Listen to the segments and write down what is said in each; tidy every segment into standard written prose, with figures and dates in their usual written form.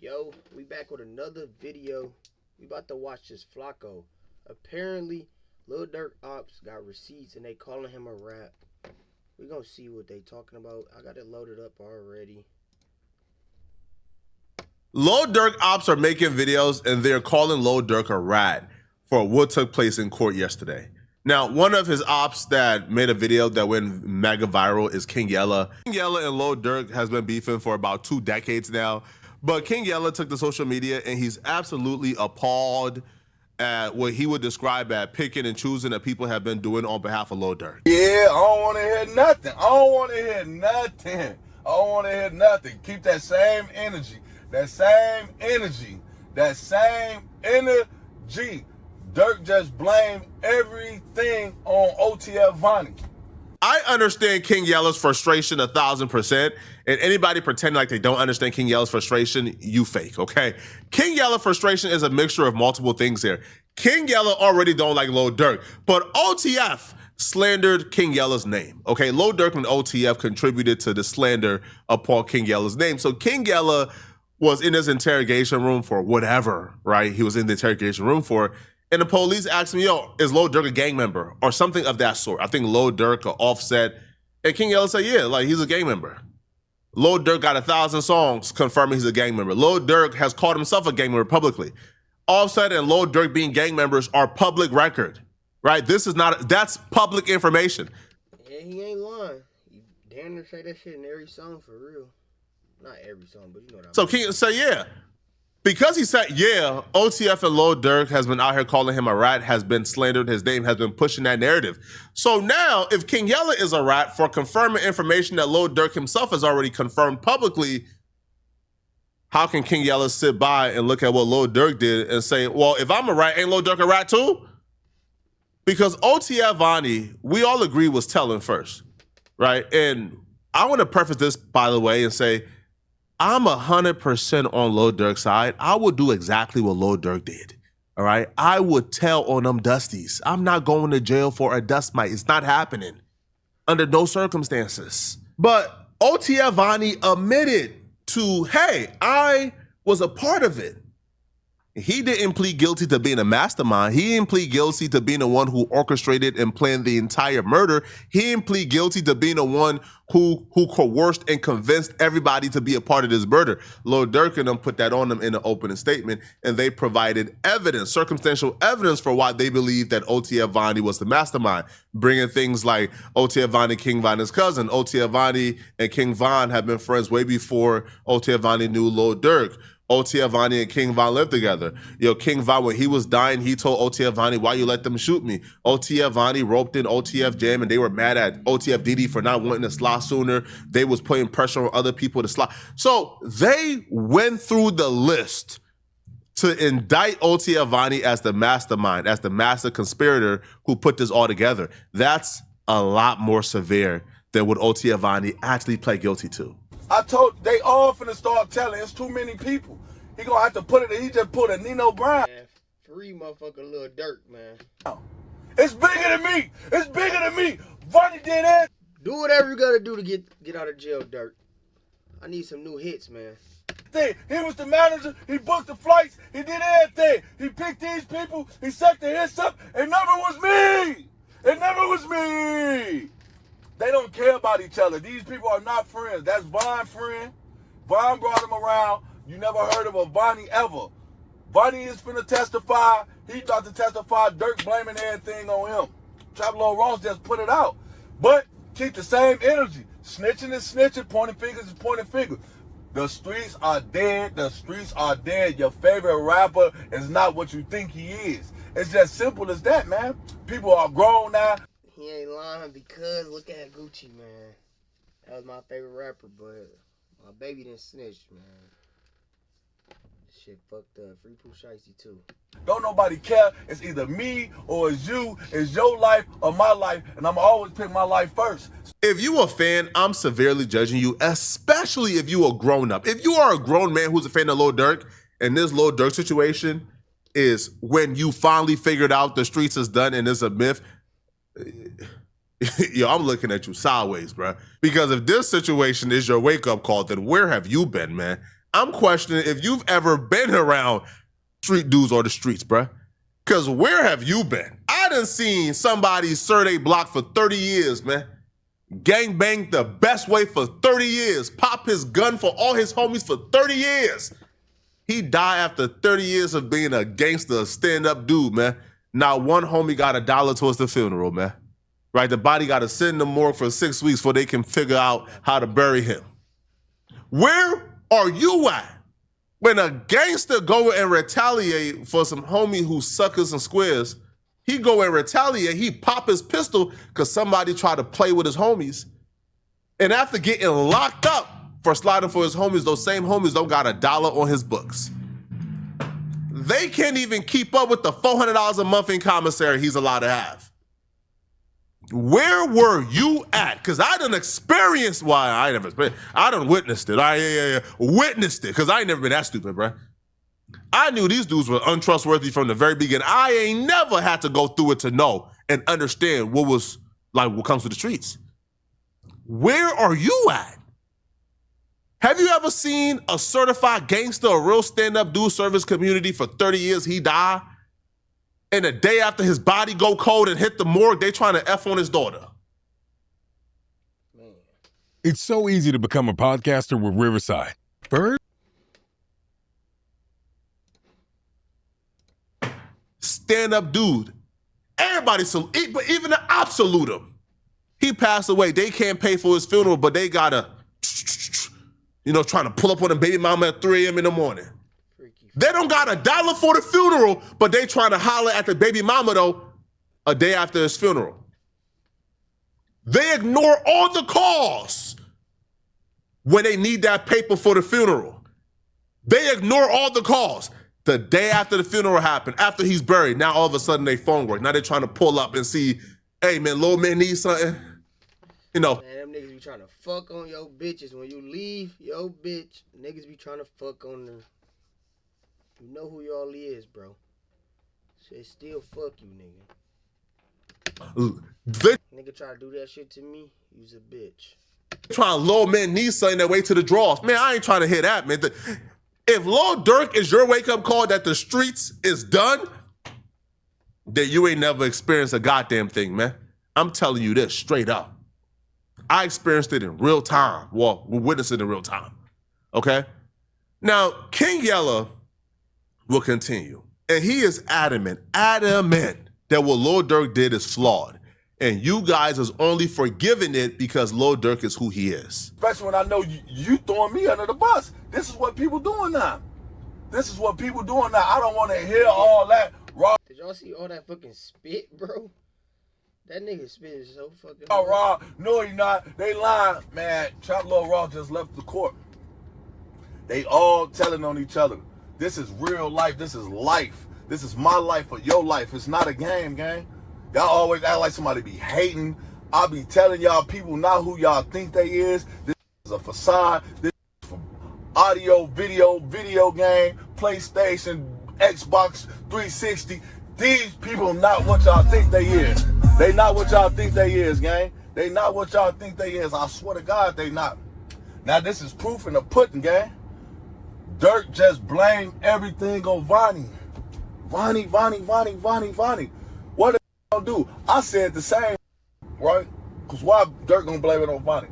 Yo, we back with another video. We about to watch this Flakko. Apparently, Lil Durk ops got receipts and they calling him a rat. We gonna see what they talking about. I got it loaded up already. Lil Durk ops are making videos and they're calling Lil Durk a rat for what took place in court yesterday. Now, one of his ops that made a video that went mega viral is King Yella. King Yella and Lil Durk has been beefing for about 2 decades now, but King Yella took to social media and he's absolutely appalled at what he would describe as picking and choosing that people have been doing on behalf of Lil Durk. Yeah, I don't want to hear nothing. I don't want to hear nothing. I don't want to hear nothing. Keep that same energy. That same energy. That same energy. Durk just blamed everything on OTF Vonnie. I understand King Yella's frustration 1,000%, and anybody pretending like they don't understand King Yella's frustration, you fake, okay? King Yella frustration is a mixture of multiple things here. King Yella already don't like Lil Durk, but OTF slandered King Yella's name, okay? Lil Durk and OTF contributed to the slander upon King Yella's name. So King Yella was in his interrogation room for whatever, right? He was in the interrogation room for. And the police asked me, yo, is Lil Durk a gang member? Or something of that sort. I think Lil Durk or Offset. And King Yella said, yeah, like he's a gang member. Lil Durk got 1,000 songs confirming he's a gang member. Lil Durk has called himself a gang member publicly. Offset and Lil Durk being gang members are public record, right? That's public information. Yeah, he ain't lying. He damn near say that shit in every song for real. Not every song, but you know what I mean. So King said, yeah. Because he said, yeah, OTF and Lil Durk has been out here calling him a rat, has been slandered, his name has been pushing that narrative. So now, if King Yella is a rat for confirming information that Lil Durk himself has already confirmed publicly, how can King Yella sit by and look at what Lil Durk did and say, well, if I'm a rat, ain't Lil Durk a rat too? Because OTF Vonnie, we all agree was telling first, right? And I want to preface this, by the way, and say, I'm 100% on Lil Durk's side. I would do exactly what Lil Durk did, all right? I would tell on them dusties. I'm not going to jail for a dust mite. It's not happening under no circumstances. But OTF Vonnie admitted to, hey, I was a part of it. He didn't plead guilty to being a mastermind. He didn't plead guilty to being the one who orchestrated and planned the entire murder. He didn't plead guilty to being the one who coerced and convinced everybody to be a part of this murder. Lil Durk and them put that on them in an opening statement, and they provided evidence, circumstantial evidence for why they believe that OTF Vonnie was the mastermind, bringing things like OTF Vonnie, King Vonnie's cousin. OTF Vonnie and King Von have been friends way before OTF Vonnie knew Lil Durk. OTF Vonnie and King Von lived together. Yo, King Von, when he was dying, he told OTF Vonnie, why you let them shoot me? OTF Vonnie roped in OTF Jam, and they were mad at OTF DD for not wanting to slide sooner. They was putting pressure on other people to slide. So they went through the list to indict OTF Vonnie as the mastermind, as the master conspirator who put this all together. That's a lot more severe than what OTF Vonnie actually pled guilty to. I told they all finna start telling. It's too many people. He gonna have to put it. He just put a Nino Brown. Man, free motherfucker Lil Durk, man. It's bigger than me. It's bigger than me. Vonnie did that. Do whatever you gotta do to get out of jail, Durk. I need some new hits, man. He was the manager. He booked the flights. He did everything. He picked these people. He set the hits up. It never was me. It never was me. They don't care about each other. These people are not friends. That's Von's friend. Von brought him around. You never heard of a Vonnie ever. Vonnie is finna testify. He thought to testify. Durk blaming everything on him. Traplo Ross just put it out. But keep the same energy. Snitching is snitching. Pointing fingers is pointing fingers. The streets are dead. The streets are dead. Your favorite rapper is not what you think he is. It's just simple as that, man. People are grown now. He ain't lying because look at Gucci, man. That was my favorite rapper, but my baby didn't snitch, man. Shit fucked up. Free Pooh Shiesty too. Don't nobody care. It's either me or it's you. It's your life or my life, and I'm always pick my life first. If you a fan, I'm severely judging you, especially if you a grown up. If you are a grown man who's a fan of Lil Durk, and this Lil Durk situation is when you finally figured out the streets is done and it's a myth, yo, I'm looking at you sideways, bro. Because if this situation is your wake-up call, then where have you been, man? I'm questioning if you've ever been around street dudes or the streets, bruh. Because where have you been? I done seen somebody serve they block for 30 years, man. Gang bang the best way for 30 years. Pop his gun for all his homies for 30 years. He died after 30 years of being a gangster, a stand-up dude, man. Not one homie got $1 towards the funeral, man. Right? The body got to sit in the morgue for 6 weeks before they can figure out how to bury him. Where are you at? When a gangster go and retaliate for some homie who suckers and squares, he go and retaliate, he pop his pistol because somebody tried to play with his homies. And after getting locked up for sliding for his homies, those same homies don't got $1 on his books. They can't even keep up with the $400 a month in commissary he's allowed to have. Where were you at? Because I done experienced I done witnessed it. Witnessed it, because I ain't never been that stupid, bro. I knew these dudes were untrustworthy from the very beginning. I ain't never had to go through it to know and understand what was like what comes to the streets. Where are you at? Have you ever seen a certified gangster, a real stand-up dude serve his community for 30 years, he died? And the day after his body go cold and hit the morgue, they trying to F on his daughter. Man. It's so easy to become a podcaster with Riverside. First, stand-up dude. Everybody salute, but even the ops salute him. He passed away. They can't pay for his funeral, but they gotta, trying to pull up on a baby mama at 3 a.m. in the morning. They don't got $1 for the funeral, but they trying to holler at the baby mama, though, a day after his funeral. They ignore all the calls when they need that paper for the funeral. They ignore all the calls. The day after the funeral happened, after he's buried, now all of a sudden they phone work. Now they're trying to pull up and see, hey, man, little man needs something. Man, them niggas be trying to fuck on your bitches. When you leave your bitch, niggas be trying to fuck on them. You know who y'all is, bro. Say still fuck you, nigga. Nigga try to do that shit to me, you's a bitch. Trying to Lil man need something that way to the draws. Man, I ain't trying to hear that, man. If Lil Durk is your wake-up call that the streets is done, then you ain't never experienced a goddamn thing, man. I'm telling you this straight up. I experienced it in real time. Well, we witnessed it in real time. Okay? Now, King Yella will continue. And he is adamant that what Lil Durk did is flawed. And you guys is only forgiving it because Lil Durk is who he is. Especially when I know you throwing me under the bus. This is what people doing now. I don't want to hear all that raw. Did y'all see all that fucking spit, bro? That nigga spit is so fucking Raw. No, he not. They lying. Man, Trap Lil Raw just left the court. They all telling on each other. This is real life. This is life. This is my life or your life. It's not a game, gang. Y'all always act like somebody be hating. I be telling y'all people not who y'all think they is. This is a facade. This is for audio, video game, PlayStation, Xbox 360. These people not what y'all think they is. They not what y'all think they is, gang. They not what y'all think they is. I swear to God, they not. Now, this is proof in the pudding, gang. Durk just blamed everything on Vonnie. Vonnie. What did they do? I said the same, right? Because why Durk gonna blame it on Vonnie?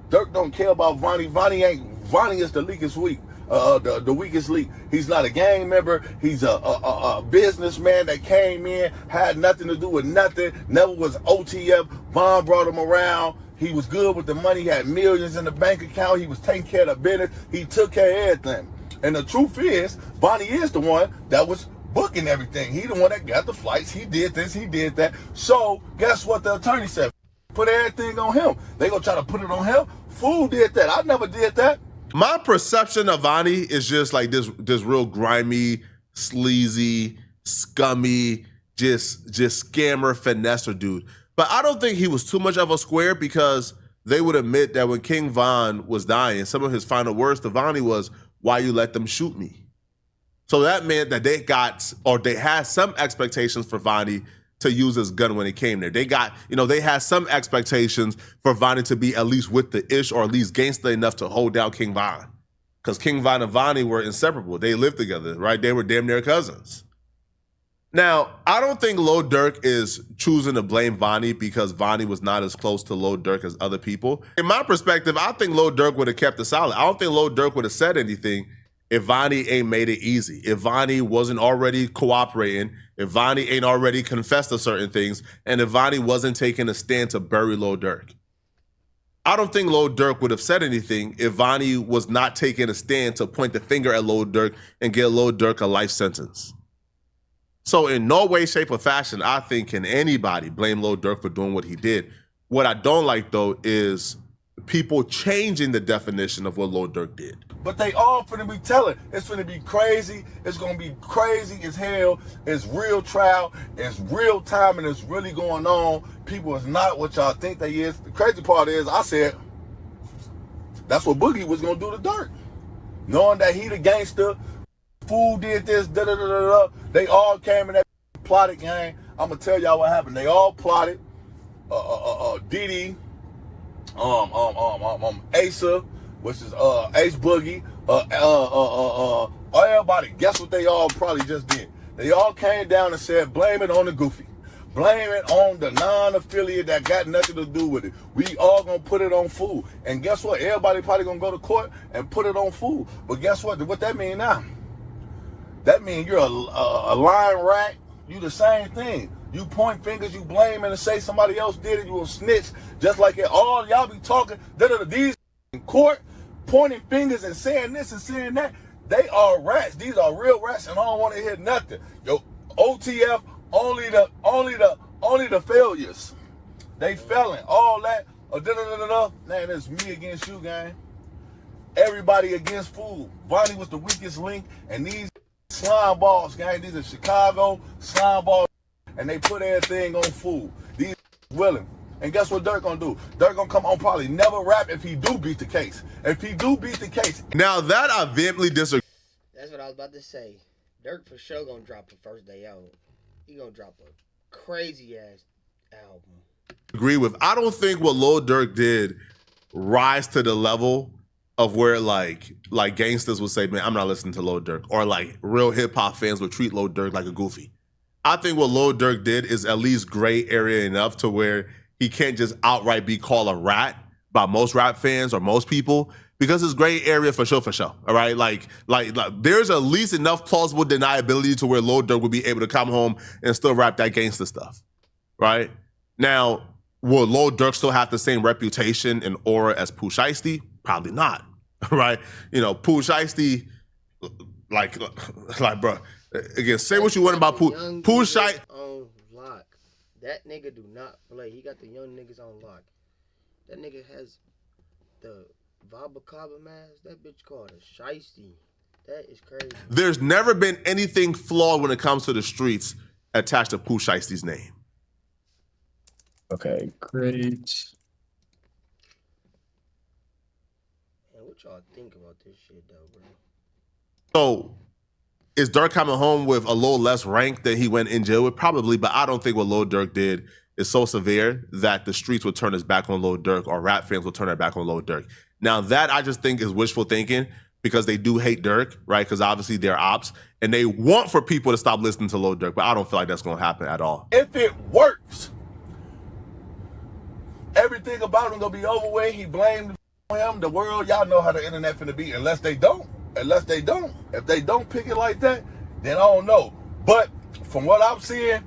Durk don't care about Vonnie. Vonnie is the weakest link. The weakest link. He's not a gang member. He's a businessman that came in, had nothing to do with nothing, never was OTF. Von brought him around. He was good with the money. He had millions in the bank account. He was taking care of the business. He took care of everything. And the truth is, Vonnie is the one that was booking everything. He the one that got the flights. He did this, he did that. So, guess what the attorney said? Put everything on him. They gonna try to put it on him. Fool did that. I never did that. My perception of Vonnie is just like this real grimy, sleazy, scummy, just scammer, finesser dude. But I don't think he was too much of a square because they would admit that when King Von was dying, some of his final words to Vonnie was, "Why you let them shoot me?" So that meant that they had some expectations for Vonnie to use his gun when he came there. They had some expectations for Vonnie to be at least with the ish or at least gangster enough to hold down King Von. because King Von and Vonnie were inseparable. They lived together, right? They were damn near cousins. Now, I don't think Lil Durk is choosing to blame Vonnie because Vonnie was not as close to Lil Durk as other people. In my perspective, I think Lil Durk would have kept it solid. I don't think Lil Durk would have said anything if Vonnie ain't made it easy, if Vonnie wasn't already cooperating, if Vonnie ain't already confessed to certain things, and if Vonnie wasn't taking a stand to bury Lil Durk. I don't think Lil Durk would have said anything if Vonnie was not taking a stand to point the finger at Lil Durk and get Lil Durk a life sentence. So in no way, shape, or fashion, I think, can anybody blame Lil Durk for doing what he did. What I don't like, though, is people changing the definition of what Lil Durk did. But they all finna be telling. It's finna be crazy. It's gonna be crazy as hell. It's real trial. It's real time, and it's really going on. People is not what y'all think they is. The crazy part is, I said, that's what Boogie was gonna do to Durk. Knowing that he the gangster, fool did this, da-da-da-da-da. They all came in that plotted gang. I'm gonna tell y'all what happened. They all plotted. Diddy, Asa, which is Ace Boogie, everybody. Guess what they all probably just did? They all came down and said, blame it on the goofy. Blame it on the non-affiliate that got nothing to do with it. We all gonna put it on Fool. And guess what? Everybody probably gonna go to court and put it on Fool. But guess what? What that mean now? That means you're a lying rat. You the same thing. You point fingers, you blame, and say somebody else did it. You a snitch. Just like it. All y'all be talking. These in court, pointing fingers and saying this and saying that. They are rats. These are real rats, and I don't want to hear nothing. Yo, OTF, only the failures. They failing. All that. Man, it's me against you, gang. Everybody against Fool. Vonnie was the weakest link, and these slime balls, gang. These are Chicago slime balls, and they put everything on Fool. These willing. And guess what Durk gonna do? Durk gonna come on probably never rap if he do beat the case. If he do beat the case. Now that I vehemently disagree. That's what I was about to say. Durk for sure gonna drop the first day out. He gonna drop a crazy ass album. Agree with. I don't think what Lil Durk did rise to the level of where like gangsters would say, man, I'm not listening to Lil Durk, or like real hip hop fans would treat Lil Durk like a goofy. I think what Lil Durk did is at least gray area enough to where he can't just outright be called a rat by most rap fans or most people, because it's gray area for sure. All right, like there's at least enough plausible deniability to where Lil Durk would be able to come home and still rap that gangster stuff, right? Now, will Lil Durk still have the same reputation and aura as Pooh Shiesty? Probably not, right? You know, Pooh Shiesty, like, bro. Again, say what you want about Pooh Shiesty. On lock. That nigga do not play. He got the young niggas on lock. That nigga has the Vabakaba mask. That bitch called a Shiesty. That is crazy. There's never been anything flawed when it comes to the streets attached to Pooh Shiesty's name. Okay, great. Man, what y'all think about this shit though, bro? So, is Durk coming home with a little less rank than he went in jail with? Probably, but I don't think what Lil Durk did is so severe that the streets would turn his back on Lil Durk, or rap fans will turn their back on Lil Durk. Now, that I just think is wishful thinking, because they do hate Durk, right? Because obviously they're ops, and they want for people to stop listening to Lil Durk, but I don't feel like that's going to happen at all. If it works, everything about him gonna be over with. He blamed him. The world, y'all know how the internet finna be. Unless they don't. If they don't pick it like that, then I don't know. But from what I'm seeing,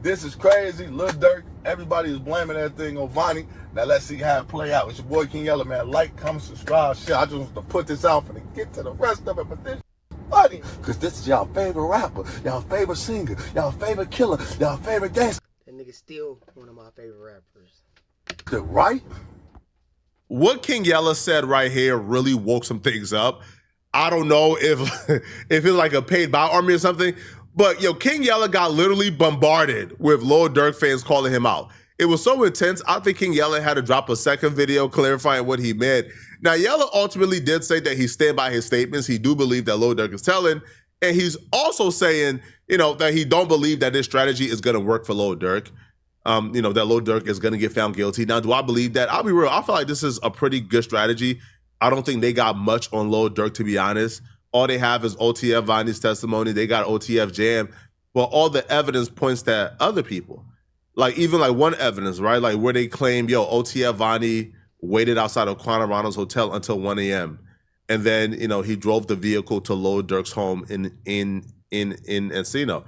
this is crazy. Lil Durk, everybody is blaming everything on Vonnie. Now let's see how it play out. It's your boy King Yella, man. Like, comment, subscribe, share. I just want to put this out for to get to the rest of it, but this funny, because this is y'all favorite rapper, y'all favorite singer, y'all favorite killer, y'all favorite gangster. That nigga still one of my favorite rappers. Right? What King Yella said right here really woke some things up. I don't know if it's like a paid by army or something, but yo, King Yella got literally bombarded with Lil Durk fans calling him out. It was so intense, I think King Yella had to drop a second video clarifying what he meant. Now, Yella ultimately did say that he stand by his statements. He do believe that Lil Durk is telling, and he's also saying, that he don't believe that this strategy is gonna work for Lil Durk. That Lil Durk is gonna get found guilty. Now, do I believe that? I'll be real, I feel like this is a pretty good strategy, I don't think they got much on Lil Durk, to be honest. All they have is OTF Vonnie's testimony. They got OTF Jam. But all the evidence points to other people. Like, even like one evidence, right? Like where they claim, yo, OTF Vonnie waited outside of Quanah hotel until 1 a.m. And then, he drove the vehicle to Lil Durk's home in Encino.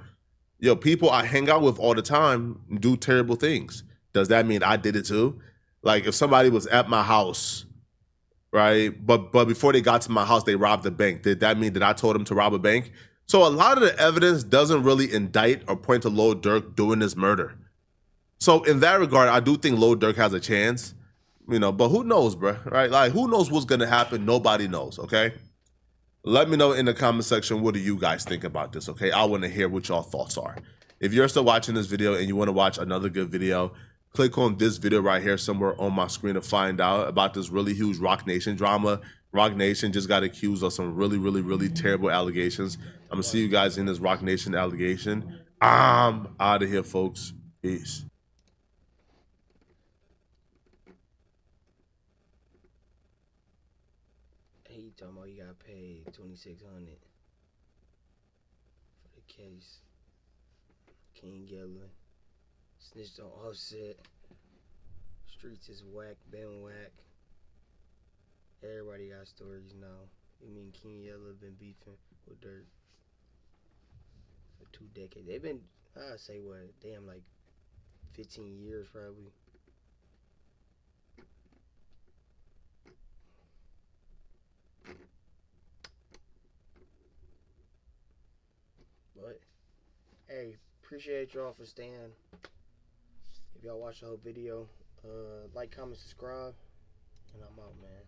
Yo, people I hang out with all the time do terrible things. Does that mean I did it too? Like, if somebody was at my house, right? But before they got to my house, they robbed the bank. Did that mean that I told them to rob a bank? So a lot of the evidence doesn't really indict or point to Lil Durk doing this murder. So in that regard, I do think Lil Durk has a chance, but who knows, bro, right? Like, who knows what's going to happen? Nobody knows, okay? Let me know in the comment section, what do you guys think about this, okay? I want to hear what y'all thoughts are. If you're still watching this video and you want to watch another good video, click on this video right here somewhere on my screen to find out about this really huge Roc Nation drama. Roc Nation just got accused of some really, really, really terrible allegations. I'm going to see you guys in this Roc Nation allegation. I'm out of here, folks. Peace. He talking about he got paid $2,600 for the case. King Yella snitched on Offset. Streets is whack, been whack. Everybody got stories now. You mean King Yella been beefing with Durk for 2 decades? They've been, I say what, damn, like 15 years probably. But hey, appreciate y'all for staying. If y'all watch the whole video, like, comment, subscribe, and I'm out, man.